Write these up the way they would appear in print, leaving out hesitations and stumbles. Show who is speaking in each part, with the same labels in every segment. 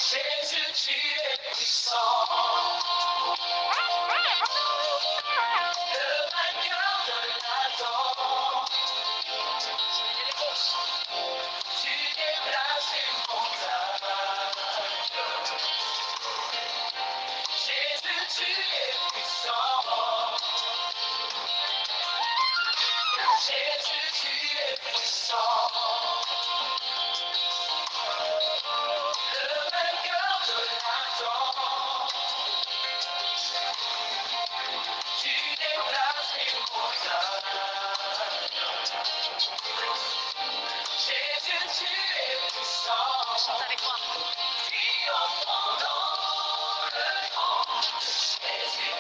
Speaker 1: Jésus, tu es puissant. Le vainqueur de l'Adam. Tu déplaces les montagnes. Jésus, tu es puissant. Jésus, tu es puissant. Le vainqueur de l'Adam. Tu déplaces les montagnes. Jésus, tu es puissant. Chante avec moi. Triomphant dans le nom de Jésus.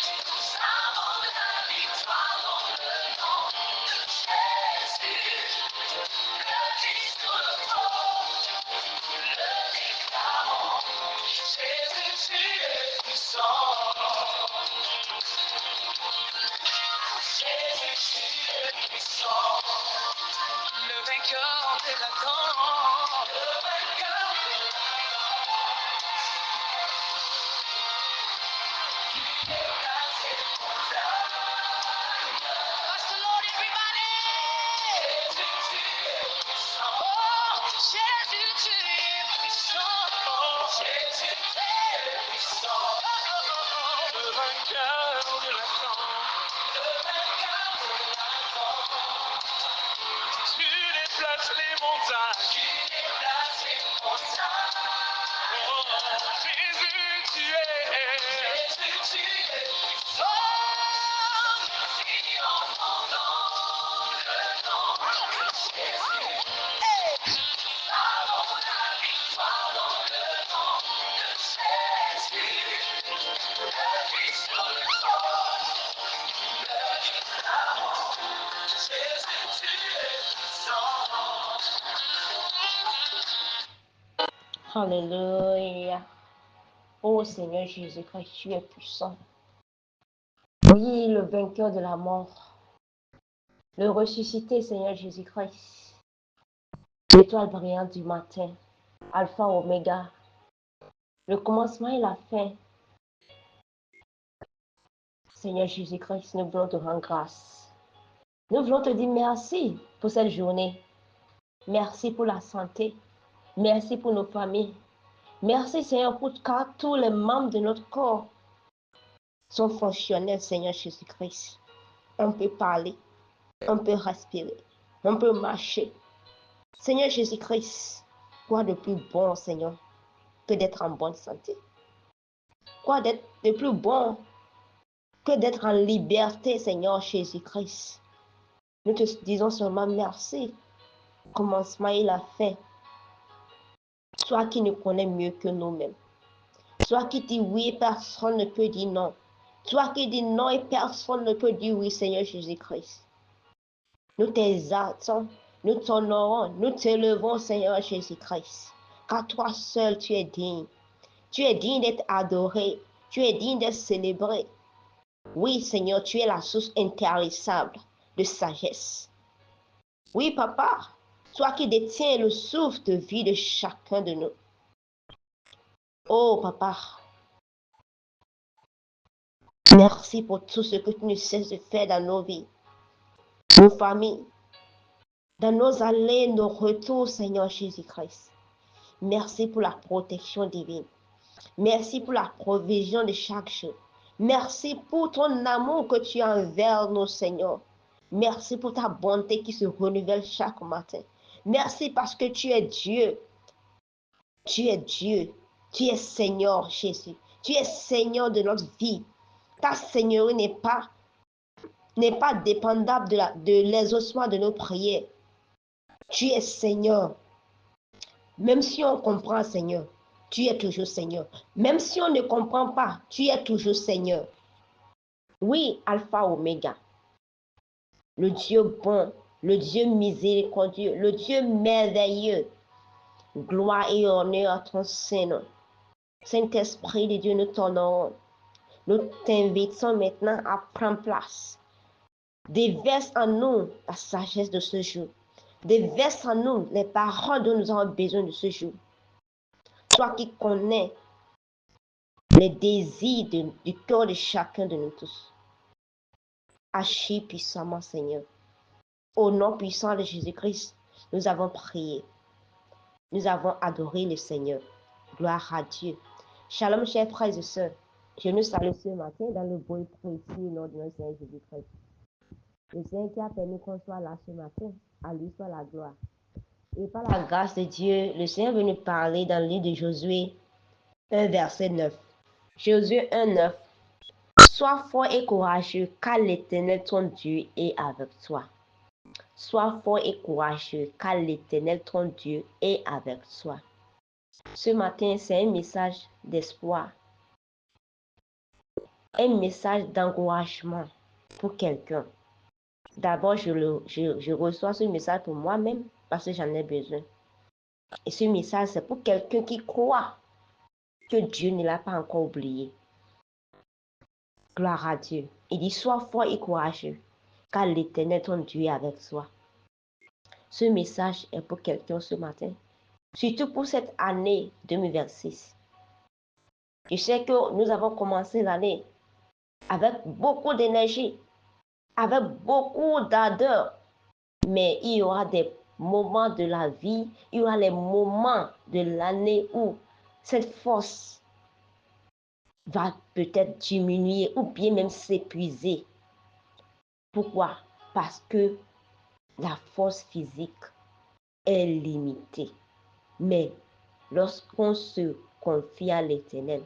Speaker 1: Nous avons la victoire dans le nom de Jésus. Le Christ sur le trône, nous le déclarons. Jésus, tu es puissant. Jésus, tu es puissant. Le vainqueur de la mort. Le vainqueur de la Bless the Lord, everybody. Jésus, tu es puissant. Oh, Jésus, tu es puissant. Jésus, tu es puissant. Le vainqueur de la Le vainqueur de la Tu déplaces les montagnes. Tu déplaces les montagnes. Oh, Jésus, tu es. Jésus, tu es puissant. Triomphant dans le nom de Jésus. Nous avons la victoire dans le nom de Jésus. Le Christ sur le trône, le déclarons. Jésus, tu es puissant.
Speaker 2: Alléluia. Oh Seigneur Jésus-Christ, tu es puissant. Oui, le vainqueur de la mort. Le ressuscité, Seigneur Jésus-Christ. L'étoile brillante du matin. Alpha, Oméga. Le commencement et la fin. Seigneur Jésus-Christ, nous voulons te rendre grâce. Nous voulons te dire merci pour cette journée. Merci pour la santé. Merci pour nos familles. Merci Seigneur pour car tous les membres de notre corps sont fonctionnels, Seigneur Jésus-Christ. On peut parler, on peut respirer, on peut marcher. Seigneur Jésus-Christ, quoi de plus bon, Seigneur, que d'être en bonne santé? Quoi d'être de plus bon que d'être en liberté, Seigneur Jésus-Christ? Nous te disons seulement merci. Commencement et la fin. Toi qui nous connais mieux que nous-mêmes. Toi qui dis oui, personne ne peut dire non. Toi qui dis non et personne ne peut dire oui, Seigneur Jésus-Christ. Nous t'exaltons, nous t'honorons, nous t'élevons, Seigneur Jésus-Christ. Car toi seul, tu es digne. Tu es digne d'être adoré. Tu es digne d'être célébré. Oui, Seigneur, tu es la source intarissable de sagesse. Oui, Papa, toi qui détiens le souffle de vie de chacun de nous. Oh, Papa, merci pour tout ce que tu ne cesses de faire dans nos vies, nos familles, dans nos allées, nos retours, Seigneur Jésus-Christ. Merci pour la protection divine. Merci pour la provision de chaque jour. Merci pour ton amour que tu as envers nous, Seigneur. Merci pour ta bonté qui se renouvelle chaque matin. Merci parce que tu es Dieu. Tu es Dieu. Tu es Seigneur, Jésus. Tu es Seigneur de notre vie. Ta Seigneurie n'est pas dépendable de l'exaucement de nos prières. Tu es Seigneur. Même si on comprend, Seigneur, tu es toujours Seigneur. Même si on ne comprend pas, tu es toujours Seigneur. Oui, Alpha, Oméga. Le Dieu bon, le Dieu miséricordieux, le Dieu merveilleux. Gloire et honneur à ton Saint-Nom. Saint-Esprit de Dieu, nous t'honorons. Nous t'invitons maintenant à prendre place. Déverse en nous la sagesse de ce jour. Déverse en nous les paroles dont nous avons besoin de ce jour. Toi qui connais les désirs du cœur de chacun de nous tous. Agis puissamment, Seigneur. Au nom puissant de Jésus-Christ, nous avons prié. Nous avons adoré le Seigneur. Gloire à Dieu. Shalom, chers frères et sœurs. Je nous salue ce matin dans le beau et précieux nom de notre Seigneur Jésus-Christ. Le Seigneur qui a permis qu'on soit là ce matin, à lui soit la gloire. Et par la grâce de Dieu, le Seigneur veut nous parler dans le livre de Josué 1, verset 9. Josué 1, 9. Sois fort et courageux, car l'Éternel ton Dieu est avec toi. Sois fort et courageux, car l'Éternel ton Dieu est avec toi. Ce matin, c'est un message d'espoir, un message d'encouragement pour quelqu'un. D'abord, je reçois ce message pour moi-même parce que j'en ai besoin. Et ce message, c'est pour quelqu'un qui croit que Dieu ne l'a pas encore oublié. Gloire à Dieu. Il dit, sois fort et courageux, car l'Éternel ton Dieu est avec toi. Ce message est pour quelqu'un ce matin, surtout pour cette année 2026. Je sais que nous avons commencé l'année avec beaucoup d'énergie, avec beaucoup d'ardeur, mais il y aura des moments de la vie, il y aura les moments de l'année où cette force va peut-être diminuer ou bien même s'épuiser. Pourquoi? Parce que la force physique est limitée. Mais lorsqu'on se confie à l'Éternel,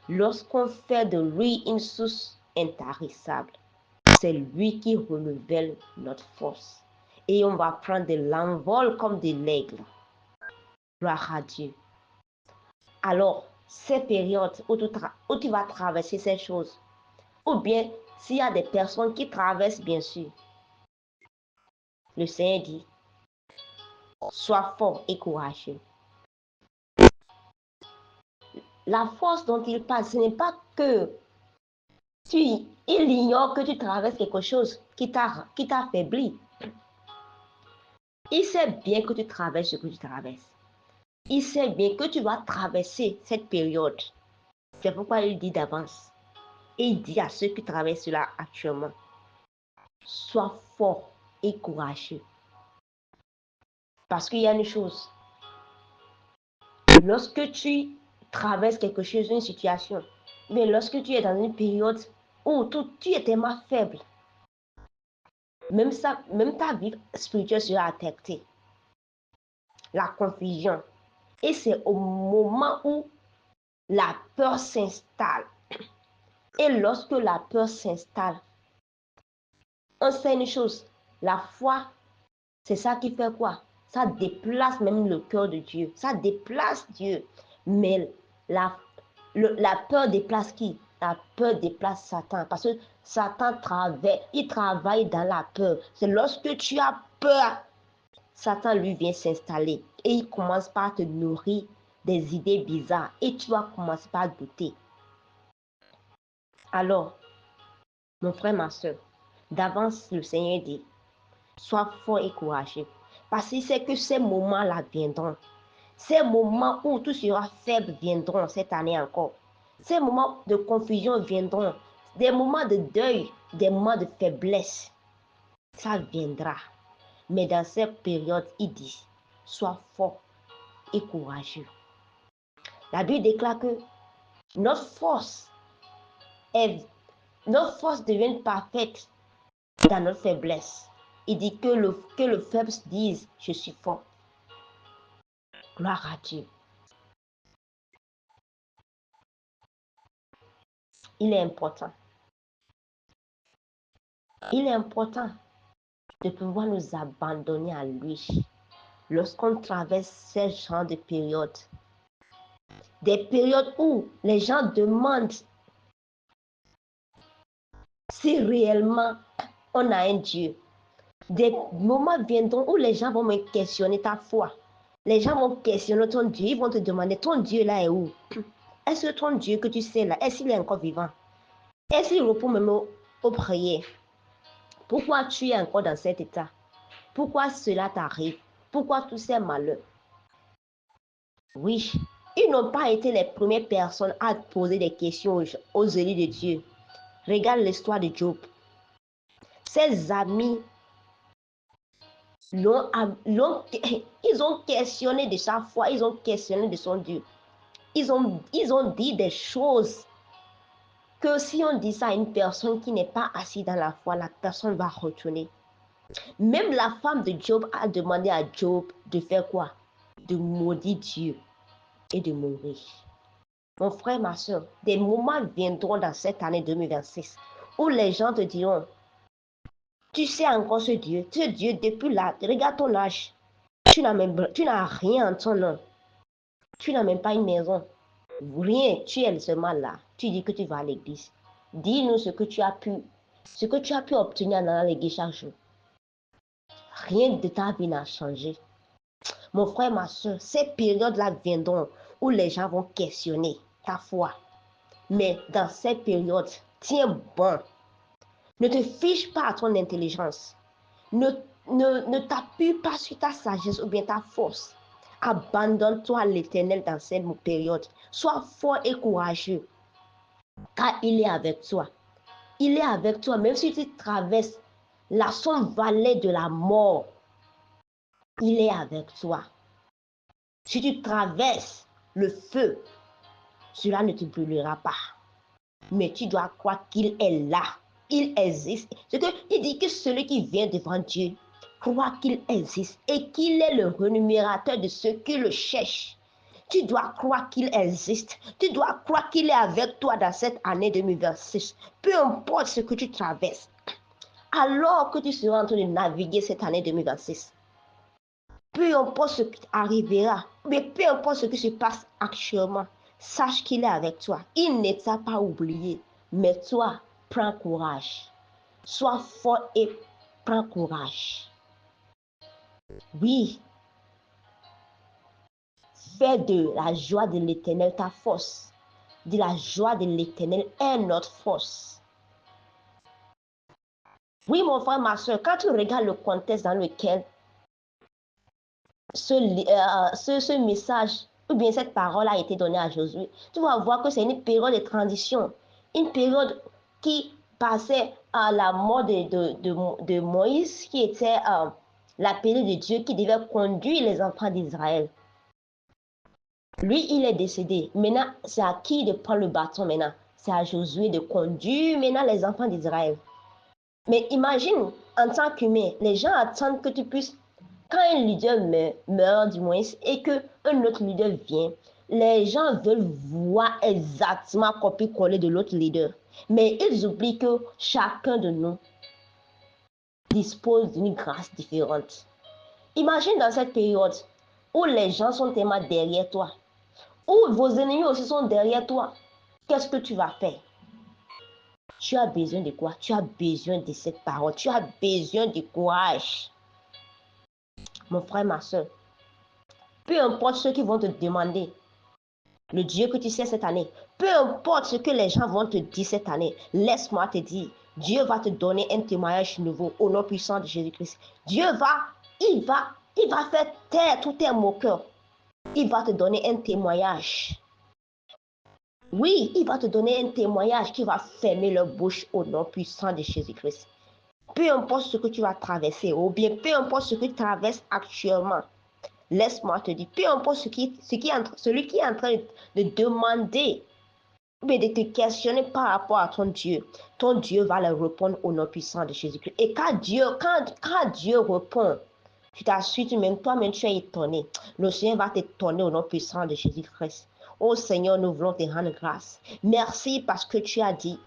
Speaker 2: lorsqu'on fait de lui une source intarissable, c'est lui qui renouvelle notre force. Et on va prendre de l'envol comme de l'aigle. Gloire à Dieu. Alors, ces périodes où tu vas traverser ces choses, ou bien s'il y a des personnes qui traversent, bien sûr, le Seigneur dit, sois fort et courageux. La force dont il parle, ce n'est pas que il ignore que tu traverses quelque chose qui t'affaiblit. Il sait bien que tu traverses ce que tu traverses. Il sait bien que tu vas traverser cette période. C'est pourquoi il dit d'avance. Et il dit à ceux qui traversent cela actuellement, sois fort et courageux. Parce qu'il y a une chose. Lorsque tu traverses quelque chose, une situation, mais lorsque tu es dans une période où tu es tellement faible, même ta vie spirituelle sera affectée. La confusion. Et c'est au moment où la peur s'installe. Et lorsque la peur s'installe, on sait une chose, la foi, c'est ça qui fait quoi? Ça déplace même le cœur de Dieu. Ça déplace Dieu. Mais la peur déplace qui? La peur déplace Satan. Parce que Satan il travaille dans la peur. C'est lorsque tu as peur, Satan lui vient s'installer et il commence par te nourrir des idées bizarres et tu vas commencer par douter. Alors, mon frère, ma soeur, d'avance, le Seigneur dit, sois fort et courageux. Parce qu'il sait que ces moments-là viendront. Ces moments où tout sera faible viendront cette année encore. Ces moments de confusion viendront. Des moments de deuil, des moments de faiblesse. Ça viendra. Mais dans cette période, il dit, sois fort et courageux. La Bible déclare que notre force devient parfaite dans notre faiblesse. Il dit que le faible dise, je suis fort. Gloire à Dieu. Il est important. Il est important de pouvoir nous abandonner à lui lorsqu'on traverse ce genre de périodes. Des périodes où les gens demandent si réellement on a un Dieu. Des moments viendront où les gens vont me questionner ta foi. Les gens vont questionner ton Dieu. Ils vont te demander, ton Dieu là est où? Est-ce que ton Dieu que tu sais là, est-ce qu'il est encore vivant? Est-ce qu'il répond même aux prières? Pourquoi tu es encore dans cet état? Pourquoi cela t'arrive? Pourquoi tous ces malheurs? Oui, Ils n'ont pas été les premières personnes à poser des questions aux élus de Dieu. Regarde l'histoire de Job. Ses amis ils ont questionné de sa foi, ils ont questionné de son Dieu. Ils ont dit des choses que si on dit ça à une personne qui n'est pas assise dans la foi, la personne va retourner. Même la femme de Job a demandé à Job de faire quoi? De maudire Dieu et de mourir. Mon frère, ma soeur, des moments viendront dans cette année 2026 où les gens te diront, tu sais encore ce Dieu, depuis là, regarde ton âge, tu n'as rien en ton nom, tu n'as même pas une maison, rien, tu es seulement là, tu dis que tu vas à l'église. Dis-nous ce que tu as pu obtenir dans l'église chaque jour. Rien de ta vie n'a changé. Mon frère, ma soeur, ces périodes-là viendront où les gens vont questionner ta foi. Mais dans ces périodes, tiens bon. Ne te fiche pas à ton intelligence. Ne t'appuie pas sur ta sagesse ou bien ta force. Abandonne-toi à l'Éternel dans cette période. Sois fort et courageux, car il est avec toi. Il est avec toi, même si tu traverses la sombre vallée de la mort. Il est avec toi. Si tu traverses le feu, cela ne te brûlera pas. Mais tu dois croire qu'il est là. Il existe. C'est que il dit que celui qui vient devant Dieu croit qu'il existe et qu'il est le rémunérateur de ceux qui le cherchent. Tu dois croire qu'il existe. Tu dois croire qu'il est avec toi dans cette année 2026. Peu importe ce que tu traverses. Alors que tu seras en train de naviguer cette année 2026. Peu importe ce qui arrivera, mais peu importe ce qui se passe actuellement, sache qu'il est avec toi. Il ne t'a pas oublié. Mais toi, prends courage. Sois fort et prends courage. Oui, fais de la joie de l'Éternel ta force. De la joie de l'Éternel est notre force. Oui, mon frère, ma soeur, quand tu regardes le contexte dans lequel ce message ou bien cette parole a été donnée à Josué, tu vas voir que c'est une période de transition, une période qui passait à la mort de Moïse, qui était l'appelé de Dieu qui devait conduire les enfants d'Israël. Lui, il est décédé. Maintenant, c'est à qui de prendre le bâton maintenant? C'est à Josué de conduire maintenant les enfants d'Israël. Mais imagine, en tant qu'humain, les gens attendent que tu puisses quand un leader meurt du moins et qu'un autre leader vient, les gens veulent voir exactement copier-coller de l'autre leader. Mais ils oublient que chacun de nous dispose d'une grâce différente. Imagine dans cette période où les gens sont tellement derrière toi, où vos ennemis aussi sont derrière toi, qu'est-ce que tu vas faire? Tu as besoin de quoi? Tu as besoin de cette parole. Tu as besoin de courage. Mon frère, ma soeur, peu importe ce qu'ils vont te demander, le Dieu que tu sais cette année, peu importe ce que les gens vont te dire cette année, laisse-moi te dire, Dieu va te donner un témoignage nouveau au nom puissant de Jésus-Christ. Il va faire taire tous tes moqueurs. Il va te donner un témoignage. Oui, il va te donner un témoignage qui va fermer leur bouche au nom puissant de Jésus-Christ. Peu importe ce que tu vas traverser, ou bien peu importe ce que tu traverses actuellement, laisse-moi te dire, peu importe celui qui est en train de demander, mais de te questionner par rapport à ton Dieu va leur répondre au nom puissant de Jésus-Christ. Et quand Dieu répond, tu t'assures même toi-même, tu es étonné. Le Seigneur va t'étonner au nom puissant de Jésus-Christ. Oh Seigneur, nous voulons te rendre grâce. Merci parce que tu as dit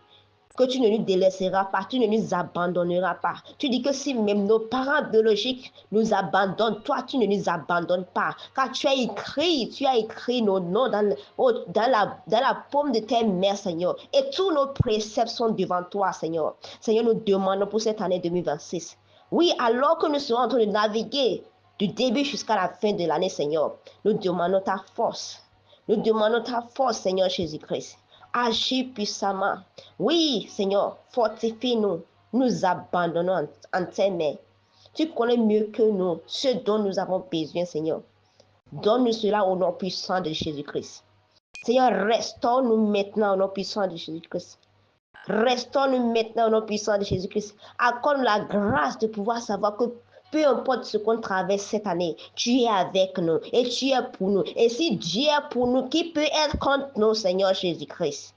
Speaker 2: que tu ne nous délaisseras pas, tu ne nous abandonneras pas. Tu dis que si même nos parents biologiques nous abandonnent, toi, tu ne nous abandonnes pas. Car tu as écrit nos noms dans la paume de tes mains, Seigneur. Et tous nos préceptes sont devant toi, Seigneur. Seigneur, nous demandons pour cette année 2026. Oui, alors que nous serons en train de naviguer du début jusqu'à la fin de l'année, Seigneur, nous demandons ta force. Nous demandons ta force, Seigneur Jésus-Christ. Agis puissamment. Oui, Seigneur, fortifie-nous. Nous abandonnons en tes mains. Tu connais mieux que nous ce dont nous avons besoin, Seigneur. Donne-nous cela au nom puissant de Jésus-Christ. Seigneur, restaure-nous maintenant au nom puissant de Jésus-Christ. Restaure-nous maintenant au nom puissant de Jésus-Christ. Accorde la grâce de pouvoir savoir que peu importe ce qu'on traverse cette année, tu es avec nous et tu es pour nous. Et si Dieu est pour nous, qui peut être contre nous, Seigneur Jésus-Christ?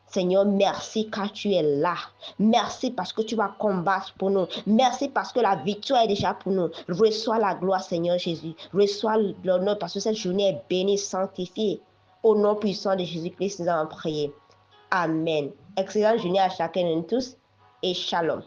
Speaker 2: Seigneur, merci car tu es là. Merci parce que tu vas combattre pour nous. Merci parce que la victoire est déjà pour nous. Reçois la gloire, Seigneur Jésus. Reçois l'honneur parce que cette journée est bénie, sanctifiée. Au nom puissant de Jésus-Christ, nous avons prié. Amen. Excellente journée à chacun de nous tous et shalom.